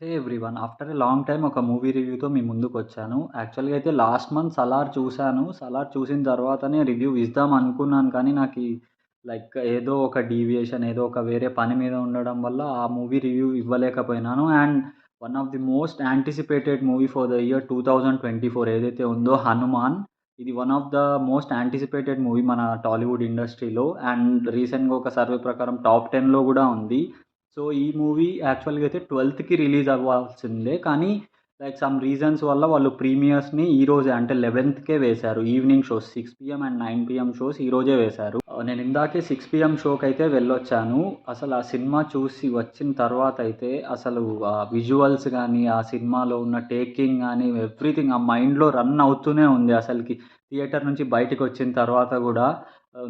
Hey everyone. After a long time ఒక movie రివ్యూతో మీ ముందుకొచ్చాను. యాక్చువల్‌గా అయితే లాస్ట్ మంత్ 'సలార్' చూసాను. 'సలార్' చూసిన తర్వాతనే రివ్యూ ఇద్దాం అనుకున్నాను. కానీ లైక్ ఏదో ఒక డీవియేషన్, ఏదో ఒక వేరే పని మీద ఉండడం వల్ల ఆ మూవీ రివ్యూ ఇవ్వలేకపోయినాను. And one of the most anticipated movie for the year 2024 ఏదైతే ఉందో 'హనుమాన్'. ఇది one of the most anticipated movie మన టాలీవుడ్ ఇండస్ట్రీలో. అండ్ రీసెంట్‌గా ఒక సర్వే ప్రకారం టాప్ 10లో గూడా ఉంది. సో, ఈ మూవీ యాక్చువల్‌గా అయితే 12కి రిలీజ్ అవ్వాల్సిందే. కానీ లైక్ సమ్ రీజన్స్ వల్ల వాళ్ళు ప్రీమియర్స్‌ని ఈరోజే అంటే 11కే వేశారు. Evening shows 6 PM and 9 PM shows ఈరోజే వేశారు. నేను ఇందాకే 6 పీఎం షోకైతే వెళ్ళొచ్చాను. అసలు ఆ సినిమా చూసి వచ్చిన తర్వాతయితే అసలు ఆ విజువల్స్ గానీ, ఆ సినిమాలో ఉన్న టేకింగ్ గానీ, ఎవ్రీథింగ్ ఆ మైండ్‌లో రన్ అవుతూనే ఉంది అసలకి. థియేటర్ నుంచి బయటికొచ్చిన తర్వాత గూడా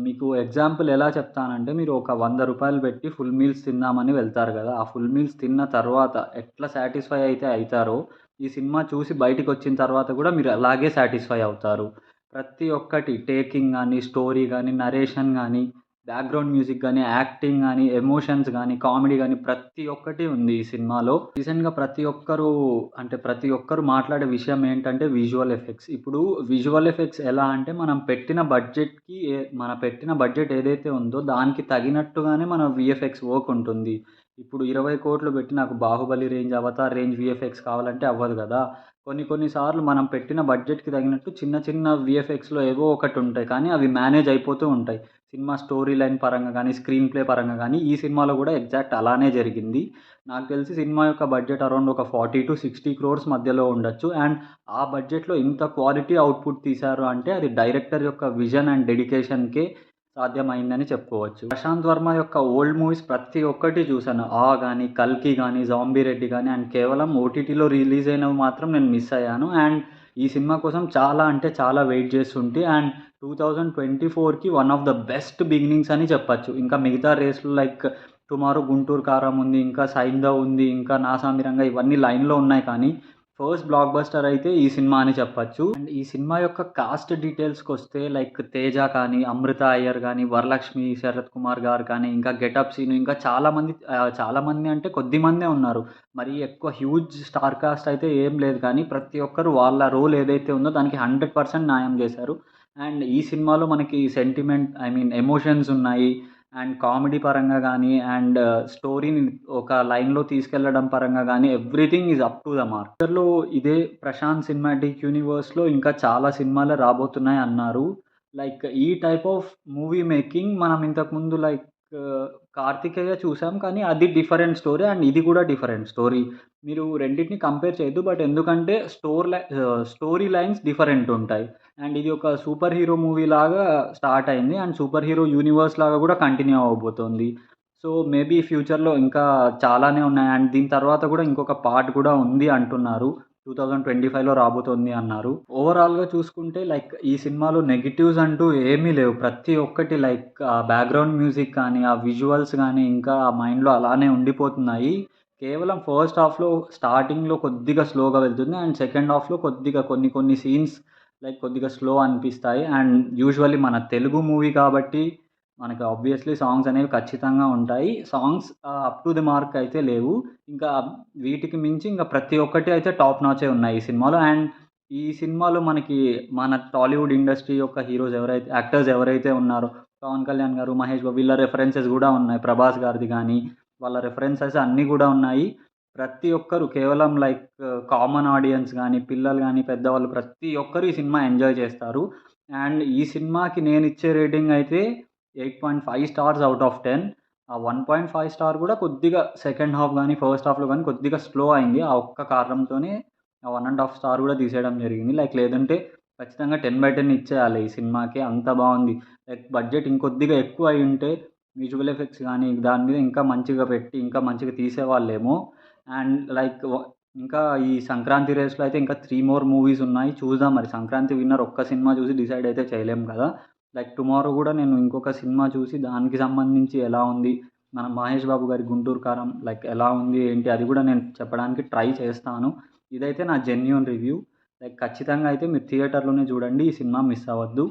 మీకు ఎగ్జాంపుల్ ఎలా చెప్తానంటే, మీరు ఒక రూ. 100 పెట్టి ఫుల్ మీల్స్ తిందామని వెళ్తారు గదా! ఆ ఫుల్ మీల్స్ తిన్న తర్వాత ఎట్లా సాటిస్ఫై అయితే అయితారో, ఈ సినిమా చూసి బయటికొచ్చిన తర్వాత గూడా మీరు అలాగే సాటిస్ఫై అవుతారు. ప్రతి ఒక్కటి టేకింగ్ గాని, స్టోరీ గాని, నరేషన్ గాని, బ్యాక్‌గ్రౌండ్ మ్యూజిక్ గాని, యాక్టింగ్ గాని, ఎమోషన్స్ గాని, కామెడీ గాని ప్రతి ఒక్కటి ఉంది ఈ సినిమాలో. రీసెంట్‌గా ప్రతి ఒక్కరు మాట్లాడే విషయం ఏంటంటే విజువల్ ఎఫెక్ట్స్. ఇప్పుడు విజువల్ ఎఫెక్ట్స్ ఎలా అంటే మన పెట్టిన బడ్జెట్ ఏదైతే ఉందో దానికి తగినట్టుగానే మన వీఎఫ్ఎక్స్ వర్క్ ఉంటుంది. ఇప్పుడు 20,00,00,000 పెట్టి నాకు 'Baahubali' range, 'Avatar' range VFX కావాలంటే అవ్వదు గదా! కొన్ని సార్లు మనం పెట్టిన బడ్జెట్‌కి తగినట్టు చిన్న చిన్న వీఎఫ్ఎక్స్‌లో ఏవో ఒకటుంటాయి. కానీ అవి మేనేజ్ అయిపోతూ ఉంటాయి. సినిమా స్టోరీ లైన్ పరంగా గానీ, స్క్రీన్ ప్లే పరంగా గానీ, ఈ సినిమాలో గూడా ఎగ్జాక్ట్ అలానే జరిగింది. నాకు తెలిసి సినిమా యొక్క బడ్జెట్ అరౌండ్ ఒక 40-60 క్రోర్స్ మధ్యలో ఉండొచ్చు. అండ్ ఆ బడ్జెట్‌లో ఇంత క్వాలిటీ అవుట్‌పుట్ తీశారు అంటే అది డైరెక్టర్ యొక్క విజన్ అండ్ డెడికేషన్‌కే సాధ్యమైందని చెప్పుకోవచ్చు. ప్రశాంత్ వర్మ యొక్క ఓల్డ్ మూవీస్ ప్రతి ఒక్కటి చూసాను. 'ఆ' గాని, 'కల్కి' గాని, 'జాంబీ రెడ్డి' గాని అండ్ కేవలం ఓటీటీలో రిలీజ్ అయినవి మాత్రం నేను మిస్ అయ్యాను. అండ్ ఈ సినిమా కోసం చాలా అంటే చాలా వెయిట్ చేస్తుంటి. అండ్ 2024కి one of the best beginnings అని చెప్పొచ్చు. ఇంకా మిగతా రేస్‌లు లైక్ 'టుమారో', 'గుంటూరు కారం' ఉంది. ఇంకా 'సైంధవ్' ఉంది. ఇంకా 'నా సామిరంగా' ఇవన్నీ లైన్‌లో ఉన్నాయి కానీ ఫస్ట్ బ్లాక్ బస్టర్ అయితే ఈ సినిమా అని చెప్పొచ్చు. అండ్ ఈ సినిమా యొక్క కాస్ట్ డీటెయిల్స్‌కొస్తే లైక్ 'తేజ' కానీ, 'అమృత అయ్యర్' గానీ, 'వరలక్ష్మి', 'శరత్ కుమార్' గారు కానీ, ఇంకా 'గెటప్ సీను' ఇంకా చాలామంది అంటే కొద్దిమందే ఉన్నారు. మరీ ఎక్కువ హ్యూజ్ స్టార్ కాస్ట్ అయితే ఏం లేదు కానీ ప్రతి ఒక్కరు వాళ్ళ రోల్ ఏదైతే ఉందో దానికి 100% న్యాయం చేశారు. అండ్ ఈ సినిమాలో మనకి సెంటిమెంట్ ఎమోషన్స్ ఉన్నాయి. అండ్ కామెడీ పరంగా గానీ, అండ్ స్టోరీని ఒక లైన్‌లో తీసుకెళ్లడం పరంగా గానీ, everything is up to the mark. ఫ్యూచర్‌లో ఇదే ప్రశాంత్ సినిమాటిక్ యూనివర్స్‌లో ఇంకా చాలా సినిమాలు రాబోతున్నాయి అన్నారు. లైక్ ఈ టైప్ ఆఫ్ మూవీ మేకింగ్ మనం ఇంతకుముందు లైక్ 'కార్తికేయ' చూసాం. కానీ అది డిఫరెంట్ స్టోరీ అండ్ ఇది కూడా డిఫరెంట్ స్టోరీ. మీరు రెండిటిని కంపేర్ చేయొద్దు. బట్ ఎందుకంటే స్టోరీ లైన్స్ డిఫరెంట్ ఉంటాయి. అండ్ ఇది ఒక సూపర్ హీరో మూవీ లాగా స్టార్ట్ అయింది. అండ్ సూపర్ హీరో యూనివర్స్ లాగా గూడా కంటిన్యూ అవ్వబోతోంది. సో, మేబీ ఫ్యూచర్‌లో ఇంకా చాలానే ఉన్నాయి. అండ్ దీని తర్వాత గూడా ఇంకొక పార్ట్ గూడా ఉంది అంటున్నారు. 2025లో రాబోతోంది అన్నారు. ఓవరాల్‌గా చూసుకుంటే లైక్ ఈ సినిమాలో నెగెటివ్స్ అంటూ ఏమీ లేవు. ప్రతి ఒక్కటి లైక్ ఆ బ్యాక్‌గ్రౌండ్ మ్యూజిక్ కానీ, ఆ విజువల్స్ గానీ, ఇంకా ఆ మైండ్‌లో అలానే ఉండిపోతున్నాయి. కేవలం ఫస్ట్ హాఫ్‌లో స్టార్టింగ్‌లో కొద్దిగా స్లోగా వెళ్తుంది. అండ్ సెకండ్ హాఫ్‌లో కొద్దిగా కొన్ని సీన్స్ లైక్ కొద్దిగా స్లో అనిపిస్తాయి. అండ్ యూజువల్లీ మన తెలుగు మూవీ కాబట్టి మనకి ఆబ్వియస్‌లీ సాంగ్స్ అనేవి ఖచ్చితంగా ఉంటాయి. Songs up to the mark అయితే లేవు. ఇంకా వీటికి మించి ఇంకా ప్రతి ఒక్కటి అయితే టాప్ నాచే ఉన్నాయి ఈ సినిమాలో. అండ్ ఈ సినిమాలో మన టాలీవుడ్ ఇండస్ట్రీ యొక్క యాక్టర్స్ ఎవరైతే ఉన్నారో 'పవన్ కళ్యాణ్' గారు, 'మహేష్ బాబు' వీళ్ళ రిఫరెన్సెస్ గూడా ఉన్నాయి. 'ప్రభాస్' గారిది గానీ, వాళ్ళ రిఫరెన్సెస్ అన్నీ గూడా ఉన్నాయి. ప్రతి ఒక్కరు కేవలం లైక్ కామన్ ఆడియన్స్ గానీ, పిల్లలు గానీ, పెద్దవాళ్ళు ప్రతి ఒక్కరు ఈ సినిమా ఎంజాయ్ చేస్తారు. అండ్ ఈ సినిమాకి నేనిచ్చే రేటింగ్ అయితే 8.5 స్టార్స్ ఔట్ ఆఫ్ 10. ఆ 1.5 స్టార్ గూడా కొద్దిగా సెకండ్ హాఫ్ గానీ, ఫస్ట్ హాఫ్‌లో గానీ కొద్దిగా స్లో అయింది. ఆ ఒక్క కారణంతోనే ఆ 1 ½ స్టార్ గూడా తీసేయడం జరిగింది. లైక్ లేదంటే ఖచ్చితంగా 10/10 ఇచ్చేయాలి ఈ సినిమాకి. అంత బావుంది. లైక్ బడ్జెట్ ఇంకొద్దిగా ఎక్కువ అయ్యుంటే విజువల్ ఎఫెక్ట్స్ గానీ, దాని మీద ఇంకా మంచిగా పెట్టి, ఇంకా మంచిగా తీసేవాళ్ళేమో. అండ్ లైక్ ఇంకా ఈ సంక్రాంతి రేస్‌లో అయితే ఇంకా 3 మోర్ మూవీస్ ఉన్నాయి. చూద్దాం మరి సంక్రాంతి విన్నర్ ఒక్క సినిమా చూసి డిసైడ్ అయితే చేయలేం కదా! లైక్ టుమారో గూడా నేను ఇంకొక సినిమా చూసి దానికి సంబంధించి ఎలా ఉంది, మన మహేష్ బాబు గారి 'గుంటూరు కారం' లైక్ ఎలా ఉంది, ఏంటి అది గూడా నేను చెప్పడానికి ట్రై చేస్తాను. ఇదైతే నా జెన్యూన్ రివ్యూ. లైక్ ఖచ్చితంగా అయితే మీరు థియేటర్‌లోనే చూడండి. ఈ సినిమా మిస్ అవ్వద్దు.